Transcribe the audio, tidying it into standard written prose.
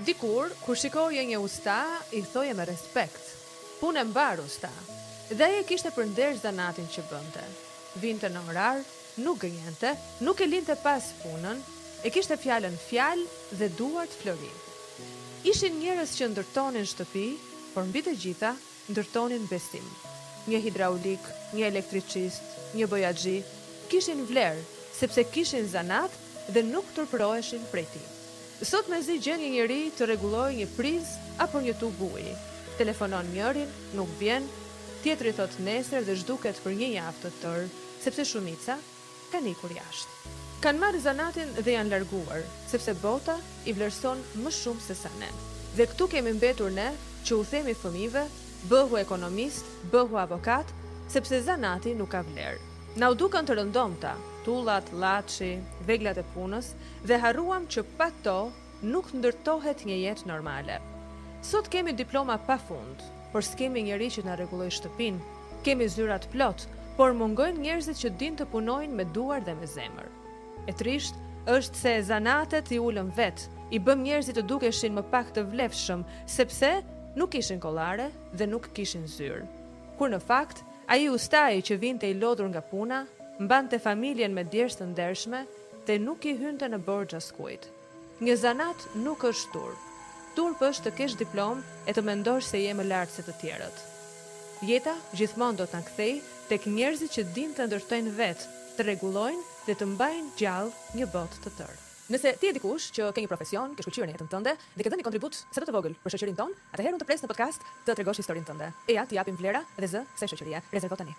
Dikur, kur shikoje një usta, i thoje me respekt. Punë e mbar usta. Dhe ai e kishte për nder zanatin që bënte. Vinte në orar, nuk gënjente, nuk e linte pas punën, e kishte fjalën fjalë dhe duart flori. Ishin njerëz që ndërtonin shtëpi, por mbi të gjitha ndërtonin besim. Një hidraulik, një elektricist, një bojaxhi, kishin vlerë, sepse kishin zanat dhe nuk turpëroheshin prej tij. Sot mezi gjen një njeri të rregullojë një prizë apo një tub uji. Telefonon njërin, nuk vjen, tjetri thot nesër dhe zhduket për një javë të tërë, sepse shumica kanë ikur jashtë. Kanë marrë zanatin dhe janë larguar, sepse bota i vlerëson më shumë se sa ne. Dhe këtu kemi mbetur ne, që u themi fëmijëve, bëhu ekonomist, bëhu avokat, sepse zanati nuk ka vlerë. Na u duken të rëndomta, tullat, llaçi, veglat e punës, dhe harruam që pa to nuk ndërtohet një jetë normale. Sot kemi diploma pafund, por s'kemi njeri që na rregulloj shtëpinë. Kemi zyrat plot, por mungojnë njerëzit që dinë të punojnë me duar dhe me zemër. E trisht është se zanatet i ulën vet, i bëm njerëzit të dukeshin më pak të vlefshëm, sepse nuk kishin kollare dhe nuk kishin zyrë. Kur në fakt, ai ustai që vinte i lodhur nga puna, mbante familjen me djersë të ndershme dhe nuk i hynte në borxh askujt. Një zanat nuk është turp. Turp është të kesh diplom e të mendosh se je më lart se të tjerët. Jeta gjithmonë do ta kthej tek njerëzit që dinë të ndërtojnë vetë, të rregullojnë dhe të mbajnë gjallë një botë të tërë. Nëse ti je dikush që ke një profesion, ke shkëlqyer në jetën tënde dhe ke dhënë një kontribut sa të vogël për shoqërinë tonë, atëherë unë të pres në podcast të tregosh historinë tënde. E ja, të japim vlera dhe zë se shoqëria. Rezervo tani.